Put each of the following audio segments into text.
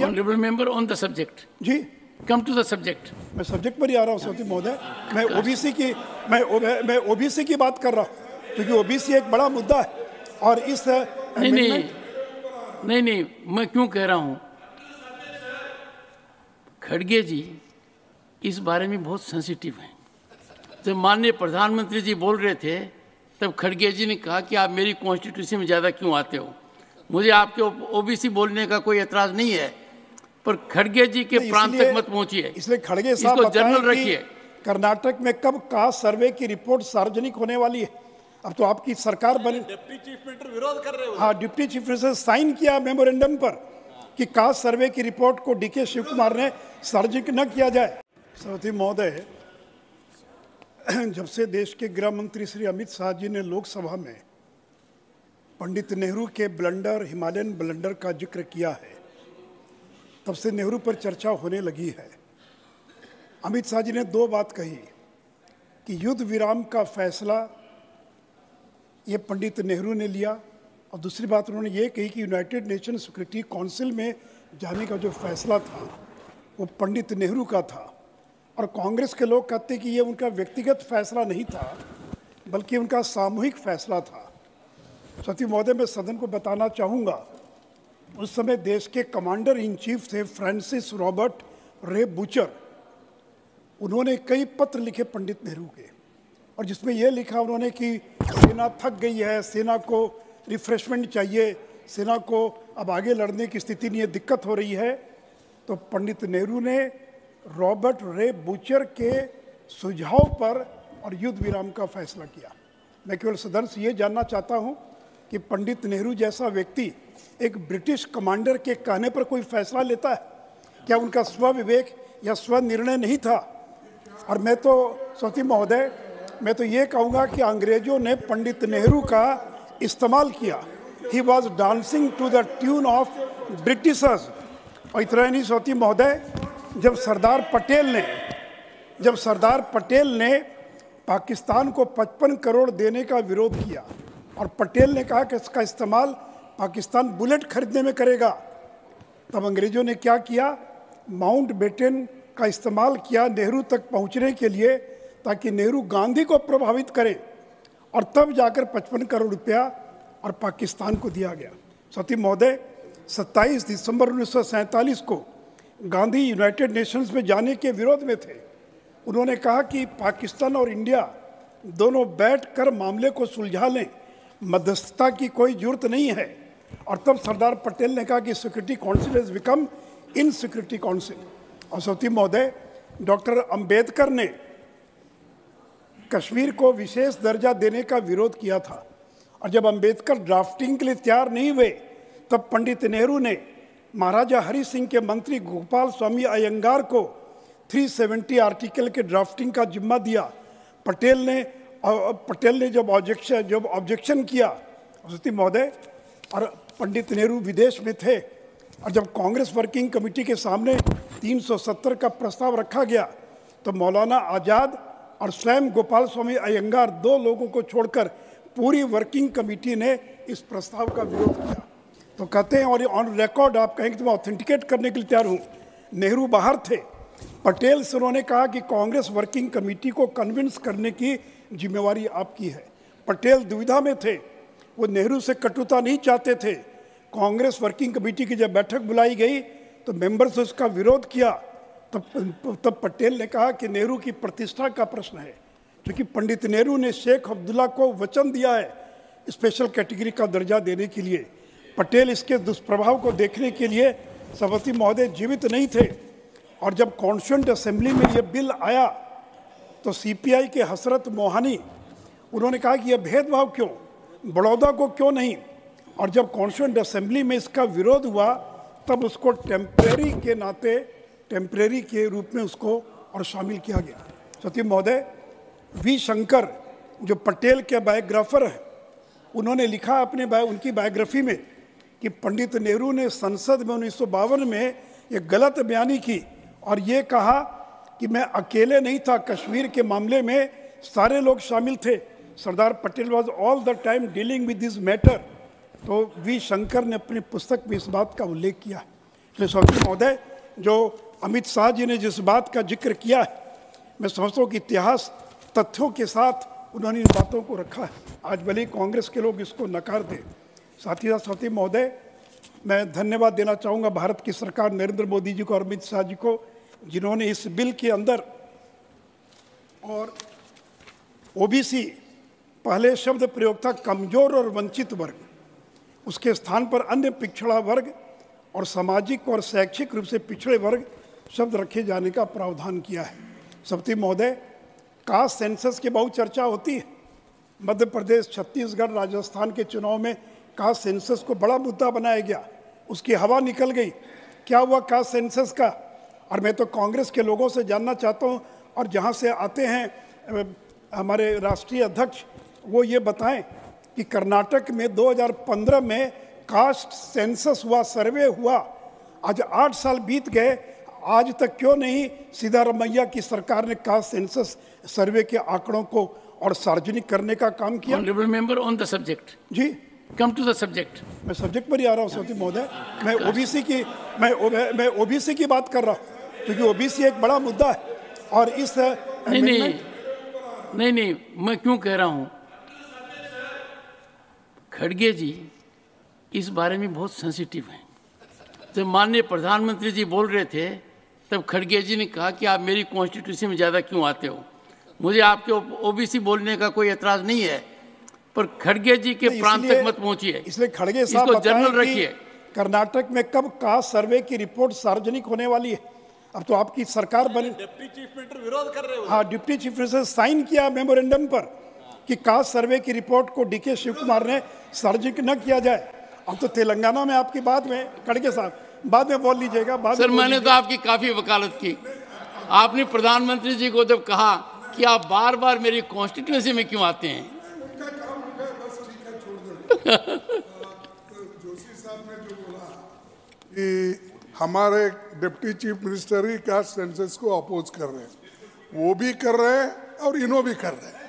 किया। Honourable member on the subject, जी come to the subject. मैं सब्जेक्ट पर ही आ रहा हूँ सौती महोदय। मैं ओबीसी की बात कर रहा हूँ, क्योंकि ओबीसी एक बड़ा मुद्दा है। और इस नहीं, मैं क्यों कह रहा हूँ, खड़गे जी इस बारे में बहुत सेंसिटिव हैं। जब माननीय प्रधानमंत्री जी बोल रहे थे तब खड़गे जी ने कहा कि आप मेरी कॉन्स्टिट्यूशन में ज़्यादा क्यों आते हो। मुझे आपके ओबीसी बोलने का कोई एतराज़ नहीं है, पर खड़गे जी के प्रांत तक मत पहुंचिए। इसलिए खड़गे साहब इसको जर्नल रखिए। कर्नाटक में कब कास्ट सर्वे की रिपोर्ट सार्वजनिक होने वाली है? अब तो आपकी सरकार बनी, डिप्टी चीफ मिनिस्टर विरोध कर रहे हो। हाँ, डिप्टी चीफ मिनिस्टर साइन किया मेमोरेंडम पर कि कास्ट सर्वे की रिपोर्ट को डीके शिव कुमार ने सार्वजनिक न किया जाए। सौती महोदय, जब से देश के गृह मंत्री श्री अमित शाह जी ने लोकसभा में पंडित नेहरू के ब्लंडर, हिमालयन ब्लंडर का जिक्र किया है, तब से नेहरू पर चर्चा होने लगी है। अमित शाह जी ने दो बात कही कि युद्ध विराम का फैसला ये पंडित नेहरू ने लिया, और दूसरी बात उन्होंने ये कही कि यूनाइटेड नेशन सिक्योरिटी काउंसिल में जाने का जो फैसला था वो पंडित नेहरू का था। और कांग्रेस के लोग कहते कि ये उनका व्यक्तिगत फैसला नहीं था, बल्कि उनका सामूहिक फैसला था। सती महोदय, मैं सदन को बताना चाहूँगा, उस समय देश के कमांडर इन चीफ थे फ्रांसिस रॉबर्ट रे बूचर। उन्होंने कई पत्र लिखे पंडित नेहरू के, और जिसमें यह लिखा उन्होंने कि सेना थक गई है, सेना को रिफ्रेशमेंट चाहिए, सेना को अब आगे लड़ने की स्थिति नहीं है, दिक्कत हो रही है। तो पंडित नेहरू ने रॉबर्ट रे बूचर के सुझाव पर और युद्ध विराम का फैसला किया। मैं केवल सदन से ये जानना चाहता हूँ कि पंडित नेहरू जैसा व्यक्ति एक ब्रिटिश कमांडर के कहने पर कोई फैसला लेता है? क्या उनका स्व विवेक या स्व निर्णय नहीं था? और मैं तो सौती महोदय, मैं तो ये कहूँगा कि अंग्रेजों ने पंडित नेहरू का इस्तेमाल किया। He was dancing to the tune of Britishers. और इतना ही नहीं सौती महोदय, जब सरदार पटेल ने पाकिस्तान को 55 करोड़ देने का विरोध किया, और पटेल ने कहा कि इसका इस्तेमाल पाकिस्तान बुलेट खरीदने में करेगा, तब अंग्रेजों ने क्या किया? माउंट बेटन का इस्तेमाल किया नेहरू तक पहुंचने के लिए, ताकि नेहरू गांधी को प्रभावित करें, और तब जाकर 55 करोड़ रुपया और पाकिस्तान को दिया गया। सती महोदय, 27 दिसंबर 1947 को गांधी यूनाइटेड नेशंस में जाने के विरोध में थे। उन्होंने कहा कि पाकिस्तान और इंडिया दोनों बैठकर मामले को सुलझा लें, मध्यस्थता की कोई जरूरत नहीं है। और तब सरदार पटेल ने कहा कि security council has become in security council. और सौती महोदय, डॉक्टर अंबेडकर ने कश्मीर को विशेष दर्जा देने का विरोध किया था, और जब अंबेडकर ड्राफ्टिंग के लिए तैयार नहीं हुए, तब पंडित नेहरू ने महाराजा हरि सिंह के मंत्री गोपाल स्वामी अयंगार को 370 आर्टिकल के ड्राफ्टिंग का जिम्मा दिया। पटेल ने जब ऑब्जेक्शन किया, सती महोदय, और पंडित नेहरू विदेश में थे, और जब कांग्रेस वर्किंग कमेटी के सामने 370 का प्रस्ताव रखा गया, तो मौलाना आज़ाद और स्वयं गोपाल स्वामी अयंगार, दो लोगों को छोड़कर पूरी वर्किंग कमेटी ने इस प्रस्ताव का विरोध किया। तो कहते हैं, और ऑन रिकॉर्ड आप कहेंगे तो मैं ऑथेंटिकेट करने के लिए तैयार हूँ, नेहरू बाहर थे, पटेल से उन्होंने कहा कि कांग्रेस वर्किंग कमेटी को कन्विंस करने की जिम्मेवारी आपकी है। पटेल दुविधा में थे, वो नेहरू से कटुता नहीं चाहते थे। कांग्रेस वर्किंग कमेटी की जब बैठक बुलाई गई तो मेंबर्स ने उसका विरोध किया। तब पटेल ने कहा कि नेहरू की प्रतिष्ठा का प्रश्न है, क्योंकि पंडित नेहरू ने शेख अब्दुल्ला को वचन दिया है स्पेशल कैटेगरी का दर्जा देने के लिए। पटेल इसके दुष्प्रभाव को देखने के लिए सभापति महोदय जीवित नहीं थे, और जब कॉन्स्टिट्यूएंट असेंबली में ये बिल आया तो सीपीआई के हसरत मोहानी, उन्होंने कहा कि यह भेदभाव क्यों, बड़ौदा को क्यों नहीं। और जब कॉन्स्टिट्यूएंट असेंबली में इसका विरोध हुआ, तब उसको टेम्परेरी के रूप में उसको और शामिल किया गया। सती महोदय, वी शंकर जो पटेल के बायोग्राफर हैं, उन्होंने लिखा उनकी बायोग्राफी में कि पंडित नेहरू ने संसद में 1952 में ये गलत बयानी की, और ये कहा कि मैं अकेले नहीं था, कश्मीर के मामले में सारे लोग शामिल थे, Sardar Patel was all the time dealing with this matter. तो वी शंकर ने अपनी पुस्तक में इस बात का उल्लेख किया। श्री सौती महोदय, जो अमित शाह जी ने जिस बात का जिक्र किया है, मैं समझता हूँ कि इतिहास तथ्यों के साथ उन्होंने इन बातों को रखा है। आज भले ही कांग्रेस के लोग इसको नकार दें। साथ ही साथ सौती महोदय, मैं धन्यवाद देना चाहूँगा भारत की सरकार, नरेंद्र मोदी जी को और अमित शाह जी को, जिन्होंने इस बिल के अंदर और ओबीसी, पहले शब्द प्रयोग था कमजोर और वंचित वर्ग, उसके स्थान पर अन्य पिछड़ा वर्ग और सामाजिक और शैक्षिक रूप से पिछड़े वर्ग शब्द रखे जाने का प्रावधान किया है। सौती महोदय, कास्ट सेंसस की बहुत चर्चा होती है। मध्य प्रदेश, छत्तीसगढ़, राजस्थान के चुनाव में कास्ट सेंसस को बड़ा मुद्दा बनाया गया, उसकी हवा निकल गई। क्या हुआ कास्ट सेंसस का? और मैं तो कांग्रेस के लोगों से जानना चाहता हूँ, और जहाँ से आते हैं हमारे राष्ट्रीय अध्यक्ष, वो ये बताएं कि कर्नाटक में 2015 में कास्ट सेंसस हुआ, सर्वे हुआ, आज 8 साल बीत गए, आज तक क्यों नहीं सिद्धारमैया की सरकार ने कास्ट सेंसस सर्वे के आंकड़ों को और सार्वजनिक करने का काम किया? Honourable member on the subject, जी कम टू द सब्जेक्ट। मैं सब्जेक्ट पर ही आ रहा हूँ सौती महोदय। मैं ओबीसी की बात कर रहा हूँ, क्योंकि ओबीसी एक बड़ा मुद्दा है। और इस नहीं, मैं क्यों कह रहा हूँ, खड़गे जी इस बारे में बहुत सेंसिटिव हैं। जब माननीय प्रधानमंत्री जी बोल रहे थे, तब खड़गे जी ने कहा कि आप मेरी कॉन्स्टिट्यूशन में ज़्यादा क्यों आते हो। मुझे आपके ओबीसी बोलने का कोई एतराज़ नहीं है, पर खड़गे जी के प्रांत तक मत पहुंचिए। इसलिए खड़गे साहब इसको जर्नल रखिए। कर्नाटक में कब कास्ट सर्वे की रिपोर्ट सार्वजनिक होने वाली है? अब तो आपकी सरकार बनी, डिप्टी चीफ मिनिस्टर विरोध कर रहे हो। हाँ, डिप्टी चीफ मिनिस्टर साइन किया मेमोरेंडम पर कि कास्ट सर्वे की रिपोर्ट को डीके शिव कुमार ने सार्वजनिक न किया जाए। अब तो तेलंगाना में आपकी बात में, खड़गे साहब बाद में बोल लीजिएगा। सर, मैंने तो आपकी काफी वकालत की। आपने प्रधानमंत्री जी को जब कहा कि आप बार बार मेरी कॉन्स्टिट्यूंसी में क्यों आते हैं, जोशी साहब ने जो बोला कि हमारे डिप्टी चीफ मिनिस्टर ही कास्ट सेंसस को अपोज कर रहे हैं, वो भी कर रहे हैं और इन्हों भी कर रहे हैं।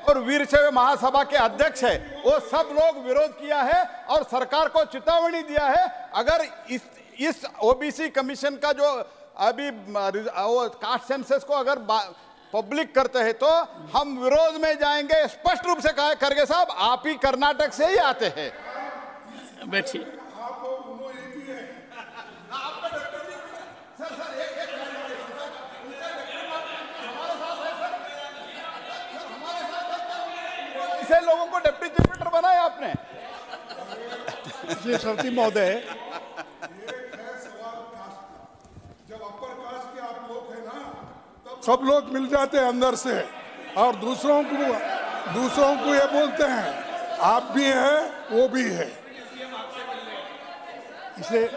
और वीरशैव महासभा के अध्यक्ष है, वो सब लोग विरोध किया है और सरकार को चेतावनी दिया है। अगर इस ओबीसी कमीशन का जो अभी कास्ट सेंसस को अगर पब्लिक करते हैं तो हम विरोध में जाएंगे। स्पष्ट रूप से कहा खड़गे साहब, आप ही कर्नाटक से ही आते हैं। बैठिए। इसे लोगों को डिप्टी चीफ मिनिस्टर बनाया आपने। जी सौती महोदय, जब अपर कास्ट के आप लोग हैं ना, तब सब लोग मिल जाते हैं अंदर से और दूसरों को ये बोलते हैं आप भी हैं वो भी है। इसे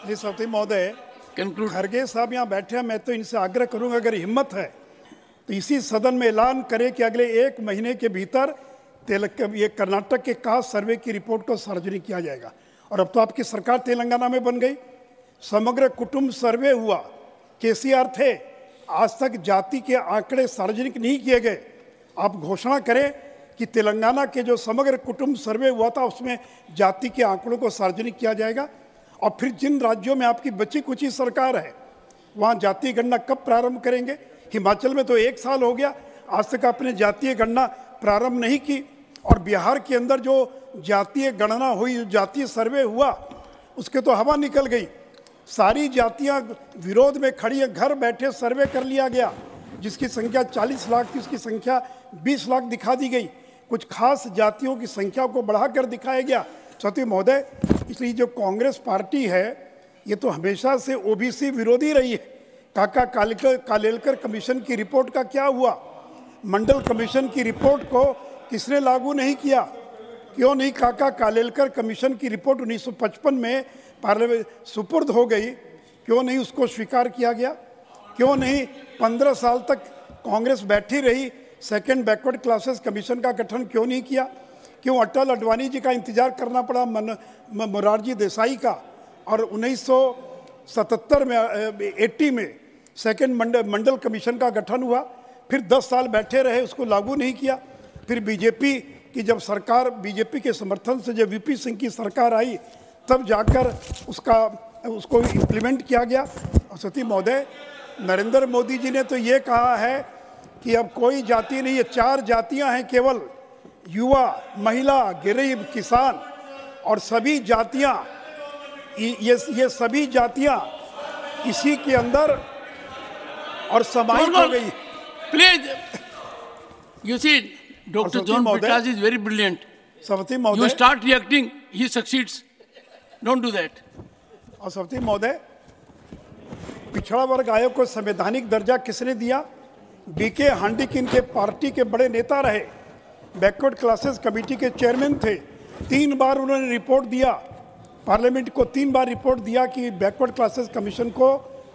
जी सौती महोदय, कंक्लूड। खड़गे साहब यहाँ बैठे हैं, मैं तो इनसे आग्रह करूंगा, अगर हिम्मत है तो इसी सदन में ऐलान करें कि अगले 1 महीने के भीतर ये कर्नाटक के कास्ट सर्वे की रिपोर्ट को सार्वजनिक किया जाएगा। और अब तो आपकी सरकार तेलंगाना में बन गई, समग्र कुटुंब सर्वे हुआ, केसीआर थे, आज तक जाति के आंकड़े सार्वजनिक नहीं किए गए। आप घोषणा करें कि तेलंगाना के जो समग्र कुटुंब सर्वे हुआ था उसमें जाति के आंकड़ों को सार्वजनिक किया जाएगा। और फिर जिन राज्यों में आपकी बची कुची सरकार है, वहाँ जातीय गणना कब प्रारंभ करेंगे? हिमाचल में तो 1 साल हो गया, आज तक आपने जातीय गणना प्रारंभ नहीं की। और बिहार के अंदर जो जातीय गणना हुई, जातीय सर्वे हुआ, उसके तो हवा निकल गई। सारी जातियाँ विरोध में खड़ी है, घर बैठे सर्वे कर लिया गया, जिसकी संख्या 40 लाख थी उसकी संख्या 20 लाख दिखा दी गई। कुछ खास जातियों की संख्या को बढ़ाकर दिखाया गया। सौती महोदय, इसलिए जो कांग्रेस पार्टी है ये तो हमेशा से ओबीसी विरोधी रही है। काका कालेलकर कमीशन की रिपोर्ट का क्या हुआ? मंडल कमीशन की रिपोर्ट को किसने लागू नहीं किया? क्यों नहीं काका कालेलकर कमीशन की रिपोर्ट 1955 में पार्लियामेंट सुपुर्द हो गई, क्यों नहीं उसको स्वीकार किया गया? क्यों नहीं 15 साल तक कांग्रेस बैठी रही, सेकंड बैकवर्ड क्लासेस कमीशन का गठन क्यों नहीं किया? क्यों अटल अडवाणी जी का इंतजार करना पड़ा, मोरारजी देसाई का? और 1977 में 80 में सेकंड मंडल कमीशन का गठन हुआ, फिर 10 साल बैठे रहे, उसको लागू नहीं किया। फिर बीजेपी की जब सरकार, बीजेपी के समर्थन से जब वीपी सिंह की सरकार आई, तब जाकर उसको इम्प्लीमेंट किया गया। और सती महोदय, नरेंद्र मोदी जी ने तो ये कहा है कि अब कोई जाति नहीं है, 4 जातियां हैं केवल, युवा, महिला, गरीब, किसान, और सभी जातियां, ये सभी जातियां इसी के अंदर और समाहित हो गई। Please, you see, Dr. John Britas is very brilliant. सवती You महोदय, start reacting, he succeeds. Don't do that. और सवती महोदय, पिछड़ा वर्ग आयोग को संवैधानिक दर्जा किसने दिया? बीके हांडिक इनके पार्टी के बड़े नेता रहे, बैकवर्ड क्लासेस कमेटी के चेयरमैन थे। 3 बार उन्होंने रिपोर्ट दिया, पार्लियामेंट को 3 बार रिपोर्ट दिया कि बैकवर्ड क्लासेस कमीशन को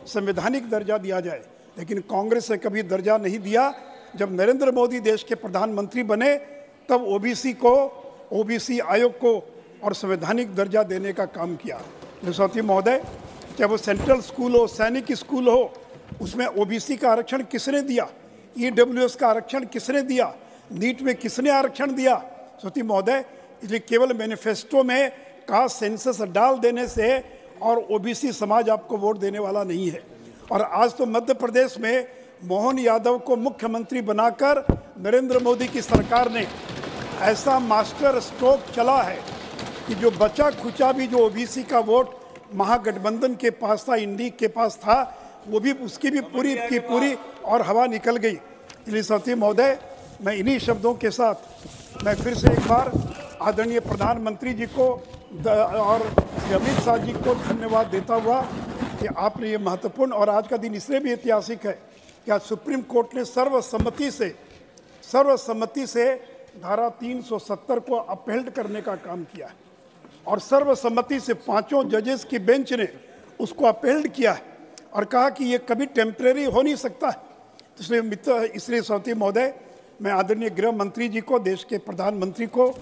संवैधानिक दर्जा दिया जाए, लेकिन कांग्रेस ने कभी दर्जा नहीं दिया। जब नरेंद्र मोदी देश के प्रधानमंत्री बने, तब ओबीसी आयोग को और संवैधानिक दर्जा देने का काम किया। सवती महोदय, चाहे वो सेंट्रल स्कूल हो, सैनिक स्कूल हो, उसमें ओबीसी का आरक्षण किसने दिया? ईडब्ल्यूएस का आरक्षण किसने दिया? नीट में किसने आरक्षण दिया? सवती महोदय, इसलिए केवल मैनिफेस्टो में कास्ट सेंसस डाल देने से और ओबीसी समाज आपको वोट देने वाला नहीं है। और आज तो मध्य प्रदेश में मोहन यादव को मुख्यमंत्री बनाकर नरेंद्र मोदी की सरकार ने ऐसा मास्टर स्ट्रोक चला है कि जो बचा खुचा भी जो ओबीसी का वोट महागठबंधन के पास था, इंडी के पास था, वो भी उसकी भी पूरी की पूरी और हवा निकल गई। इसलिए सवती महोदय, मैं इन्हीं शब्दों के साथ मैं फिर से एक बार आदरणीय प्रधानमंत्री जी को और अमित शाह जी को धन्यवाद देता हुआ कि आपने ये महत्वपूर्ण, और आज का दिन इसलिए भी ऐतिहासिक है कि आज सुप्रीम कोर्ट ने सर्वसम्मति से धारा 370 को अपहेल्ड करने का काम किया है, और सर्वसम्मति से 5 जजेस की बेंच ने उसको अपहेल्ड किया है और कहा कि ये कभी टेम्परेरी हो नहीं सकता है। इसलिए सवती महोदय, मैं आदरणीय गृह मंत्री जी को, देश के प्रधानमंत्री को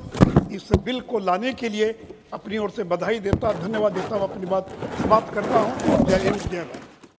इस बिल को लाने के लिए अपनी ओर से बधाई देता, धन्यवाद देता हूँ, अपनी बात समाप्त करता हूँ। जय हिंद, जय भारत।